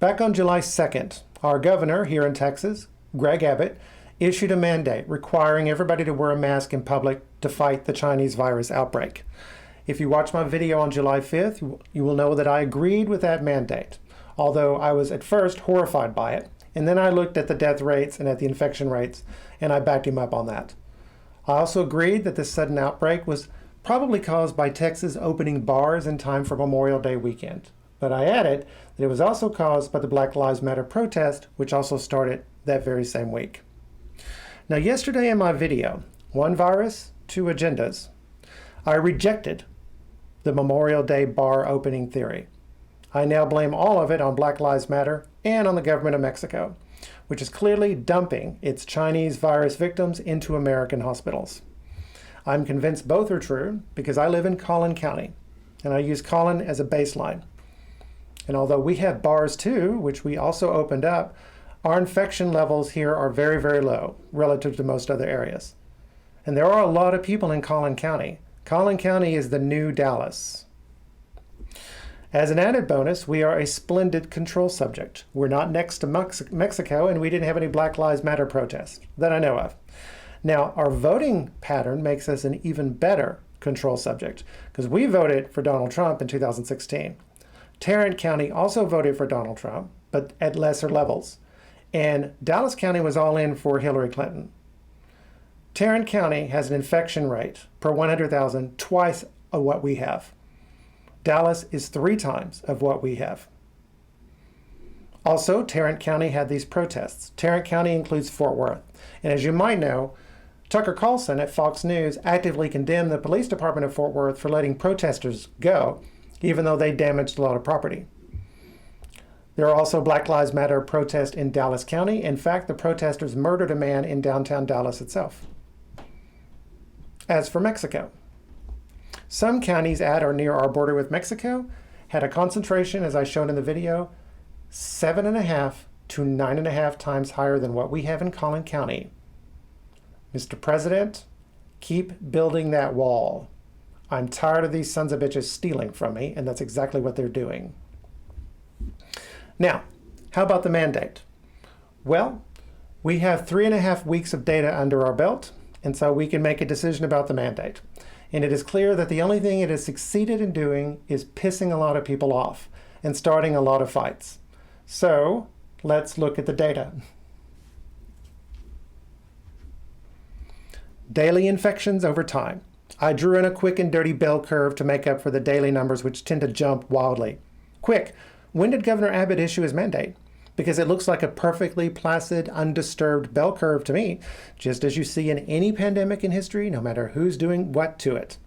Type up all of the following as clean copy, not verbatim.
Back on July 2nd, our governor here in Texas, Greg Abbot, issued a mandate requiring everybody to wear a mask in public to fight the Chinese virus outbreak. If you watch my video on July 5th, you will know that I agreed with that mandate, although I was at first horrified by it, and then I looked at the death rates and at the infection rates, and I backed him up on that. I also agreed that this sudden outbreak was probably caused by Texas opening bars in time for Memorial Day weekend. But I added that it was also caused by the Black Lives Matter protest, which also started that very same week. Now, yesterday in my video, One Virus, Two Agendas, I rejected the Memorial Day bar opening theory. I now blame all of it on Black Lives Matter and on the government of Mexico, which is clearly dumping its Chinese virus victims into American hospitals. I'm convinced both are true because I live in Collin County, and I use Collin as a baseline. And although we have bars too, which we also opened up, our infection levels here are very, very low relative to most other areas. And there are a lot of people in Collin County. Collin County is the new Dallas. As an added bonus, we are a splendid control subject. We're not next to Mexico, and we didn't have any Black Lives Matter protests that I know of. Now, our voting pattern makes us an even better control subject because we voted for Donald Trump in 2016. Tarrant County also voted for Donald Trump, but at lesser levels. And Dallas County was all in for Hillary Clinton. Tarrant County has an infection rate per 100,000 twice of what we have. Dallas is 3 times of what we have. Also, Tarrant County had these protests. Tarrant County includes Fort Worth. And as you might know, Tucker Carlson at Fox News actively condemned the police department of Fort Worth for letting protesters go, even though they damaged a lot of property. There are also Black Lives Matter protests in Dallas County. In fact, the protesters murdered a man in downtown Dallas itself. As for Mexico, some counties at or near our border with Mexico had a concentration, as I showed in the video, 7.5 to 9.5 times higher than what we have in Collin County. Mr. President, keep building that wall. I'm tired of these sons of bitches stealing from me, and that's exactly what they're doing. Now, how about the mandate? Well, we have 3.5 weeks of data under our belt, and so we can make a decision about the mandate. And it is clear that the only thing it has succeeded in doing is pissing a lot of people off and starting a lot of fights. So let's look at the data. Daily infections over time. I drew in a quick and dirty bell curve to make up for the daily numbers, which tend to jump wildly. Quick, when did Governor Abbott issue his mandate? Because it looks like a perfectly placid, undisturbed bell curve to me, just as you see in any pandemic in history, no matter who's doing what to it.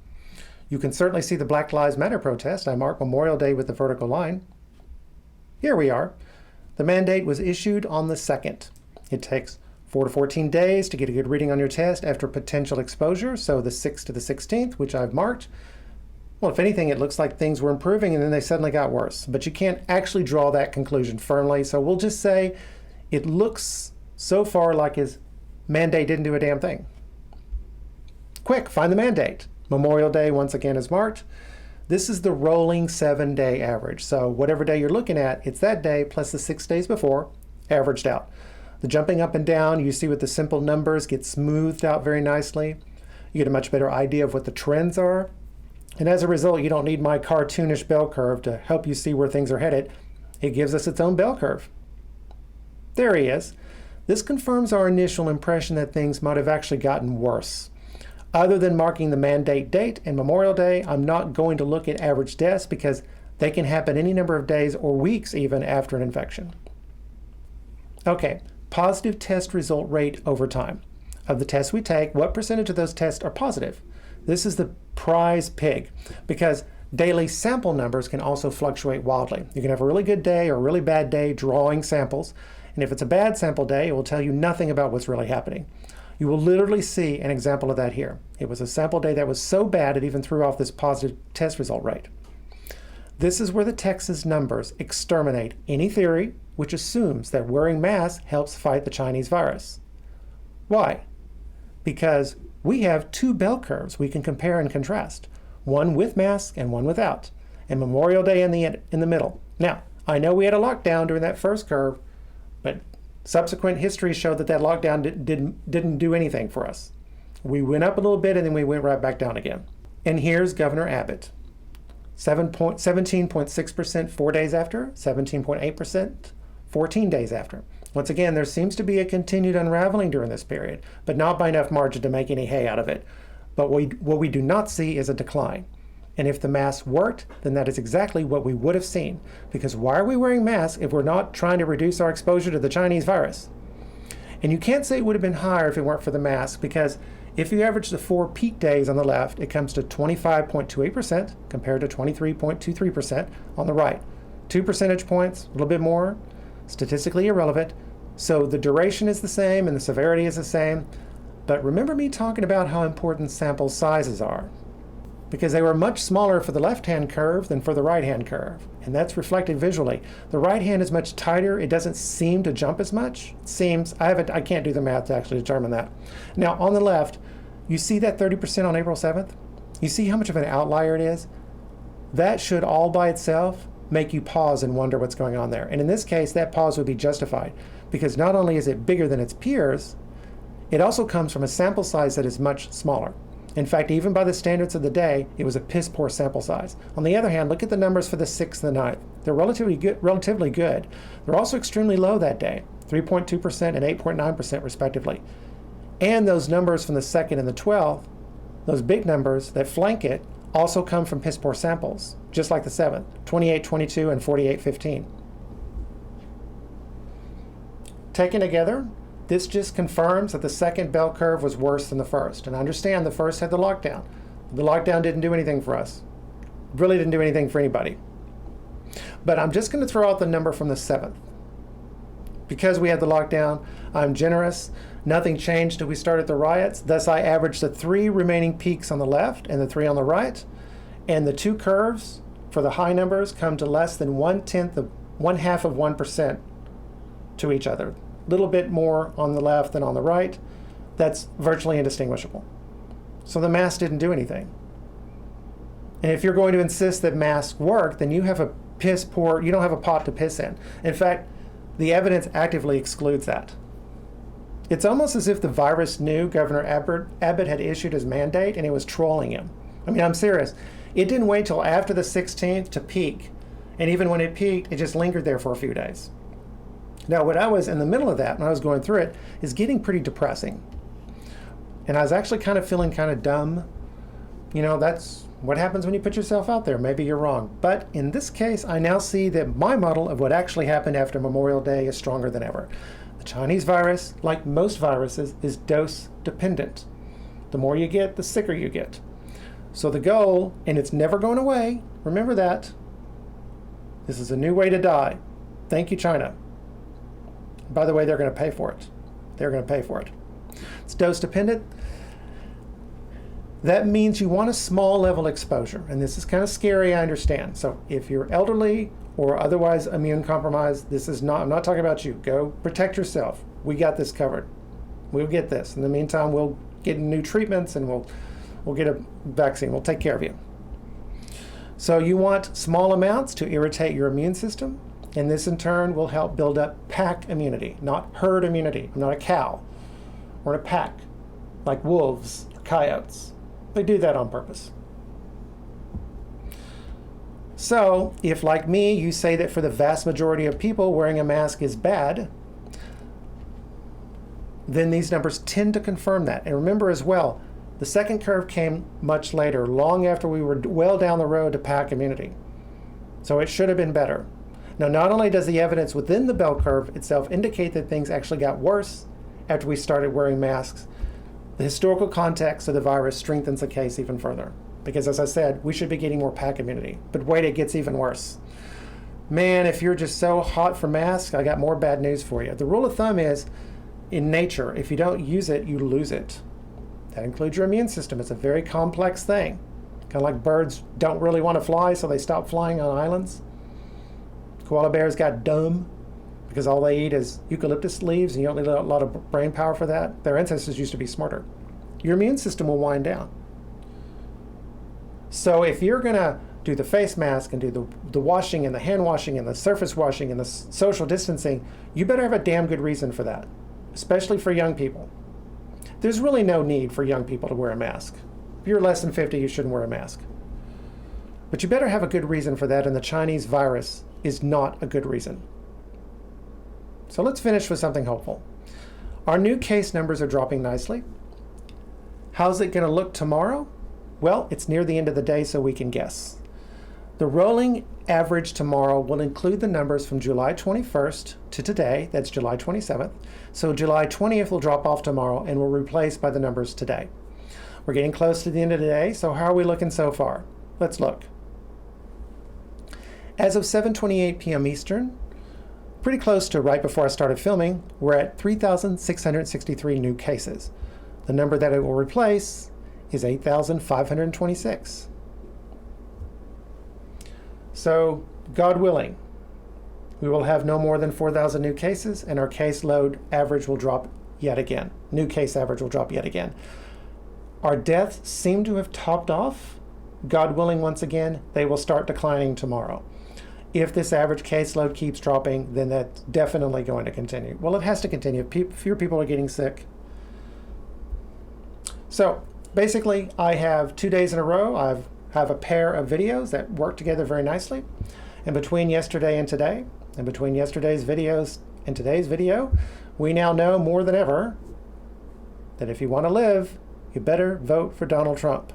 You can certainly see the Black Lives Matter protest. I marked Memorial Day with the vertical line. Here we are. The mandate was issued on the 2nd. It takes 4 to 14 days to get a good reading on your test after potential exposure, so the 6th to the 16th, which I've marked. Well, if anything, it looks like things were improving and then they suddenly got worse. But you can't actually draw that conclusion firmly, so we'll just say it looks so far like his mandate didn't do a damn thing. Quick, find the mandate. Memorial Day, once again, is marked. This is the rolling 7-day average. So whatever day you're looking at, it's that day plus the 6 days before, averaged out. The jumping up and down, you see with the simple numbers, get smoothed out very nicely. You get a much better idea of what the trends are. And as a result, you don't need my cartoonish bell curve to help you see where things are headed. It gives us its own bell curve. There he is. This confirms our initial impression that things might have actually gotten worse. Other than marking the mandate date and Memorial Day, I'm not going to look at average deaths because they can happen any number of days or weeks even after an infection. Okay, positive test result rate over time. Of the tests we take, what percentage of those tests are positive? This is the prize pig because daily sample numbers can also fluctuate wildly. You can have a really good day or a really bad day drawing samples, and if it's a bad sample day, it will tell you nothing about what's really happening. You will literally see an example of that here. It was a sample day that was so bad it even threw off this positive test result rate. This is where the Texas numbers exterminate any theory which assumes that wearing masks helps fight the Chinese virus. Why? Because we have 2 bell curves we can compare and contrast, one with mask and one without, and Memorial Day in the middle. Now, I know we had a lockdown during that first curve, but subsequent history showed that lockdown didn't do anything for us. We went up a little bit and then we went right back down again. And here's Governor Abbott. 17.6% 4 days after, 17.8% 14 days after. Once again, there seems to be a continued unraveling during this period, but not by enough margin to make any hay out of it. But what we do not see is a decline. And if the mask worked, then that is exactly what we would have seen. Because why are we wearing masks if we're not trying to reduce our exposure to the Chinese virus? And you can't say it would have been higher if it weren't for the mask, because if you average the 4 peak days on the left, it comes to 25.28% compared to 23.23% on the right. 2 percentage points, a little bit more, statistically irrelevant. So the duration is the same and the severity is the same. But remember me talking about how important sample sizes are, because they were much smaller for the left-hand curve than for the right-hand curve. And that's reflected visually. The right hand is much tighter. It doesn't seem to jump as much. It seems, I can't do the math to actually determine that. Now on the left, you see that 30% on April 7th? You see how much of an outlier it is? That should all by itself make you pause and wonder what's going on there. And in this case, that pause would be justified, because not only is it bigger than its peers, it also comes from a sample size that is much smaller. In fact, even by the standards of the day, it was a piss poor sample size. On the other hand, look at the numbers for the 6th and the 9th. They're relatively good. They're also extremely low that day, 3.2% and 8.9% respectively. And those numbers from the 2nd and the 12th, those big numbers that flank it, also come from piss poor samples, just like the 7th, 28.22 and 48.15. Taken together, this just confirms that the second bell curve was worse than the first. And I understand the first had the lockdown. The lockdown didn't do anything for us. Really didn't do anything for anybody. But I'm just going to throw out the number from the 7th. Because we had the lockdown, I'm generous. Nothing changed till we started the riots. Thus, I averaged the 3 remaining peaks on the left and the 3 on the right. And the 2 curves for the high numbers come to less than 1/10 of 1/2 of 1% to each other. A little bit more on the left than on the right. That's virtually indistinguishable. So the mask didn't do anything. And if you're going to insist that masks work, then you have a piss poor, you don't have a pot to piss in. In fact, the evidence actively excludes that. It's almost as if the virus knew Governor Abbott had issued his mandate and it was trolling him. I mean, I'm serious. It didn't wait till after the 16th to peak. And even when it peaked, it just lingered there for a few days. Now, what I was in the middle of that, when I was going through it, is getting pretty depressing. And I was actually kind of feeling kind of dumb. You know, that's what happens when you put yourself out there. Maybe you're wrong. But in this case, I now see that my model of what actually happened after Memorial Day is stronger than ever. The Chinese virus, like most viruses, is dose dependent. The more you get, the sicker you get. So the goal, and it's never going away, remember that. This is a new way to die. Thank you, China. By the way, they're going to pay for it. They're going to pay for it. It's dose dependent. That means you want a small level exposure. And this is kind of scary, I understand. So if you're elderly or otherwise immune compromised, I'm not talking about you. Go protect yourself. We got this covered. We'll get this. In the meantime, we'll get new treatments and we'll get a vaccine. We'll take care of you. So you want small amounts to irritate your immune system. And this in turn will help build up pack immunity, not herd immunity. I'm not a cow. We're in a pack, like wolves or coyotes. They do that on purpose. So, if like me, you say that for the vast majority of people, wearing a mask is bad, then these numbers tend to confirm that. And remember as well, the second curve came much later, long after we were well down the road to pack immunity. So it should have been better. Now, not only does the evidence within the bell curve itself indicate that things actually got worse after we started wearing masks, the historical context of the virus strengthens the case even further. Because as I said, we should be getting more pack immunity. But wait, it gets even worse. Man, if you're just so hot for masks, I got more bad news for you. The rule of thumb is, in nature, if you don't use it, you lose it. That includes your immune system. It's a very complex thing. Kind of like birds don't really want to fly, so they stop flying on islands. Koala bears got dumb because all they eat is eucalyptus leaves and you don't need a lot of brain power for that. Their ancestors used to be smarter. Your immune system will wind down. So if you're going to do the face mask and do the washing and the hand washing and the surface washing and the social distancing, you better have a damn good reason for that, especially for young people. There's really no need for young people to wear a mask. If you're less than 50, you shouldn't wear a mask. But you better have a good reason for that, and the Chinese virus is not a good reason. So let's finish with something hopeful. Our new case numbers are dropping nicely. How's it going to look tomorrow? Well, it's near the end of the day, so we can guess. The rolling average tomorrow will include the numbers from July 21st to today, that's July 27th. So July 20th will drop off tomorrow and will replace by the numbers today. We're getting close to the end of the day, so how are we looking so far? Let's look. As of 7:28 p.m. Eastern, pretty close to right before I started filming, we're at 3,663 new cases. The number that it will replace is 8,526. So, God willing, we will have no more than 4,000 new cases, and our caseload average will drop yet again. New case average will drop yet again. Our deaths seem to have topped off. God willing, once again, they will start declining tomorrow. If this average caseload keeps dropping, then that's definitely going to continue. Well, it has to continue. Fewer people are getting sick. So, basically, I have 2 days in a row. I have a pair of videos that work together very nicely. And between yesterday and today, and between yesterday's videos and today's video, we now know more than ever that if you want to live, you better vote for Donald Trump.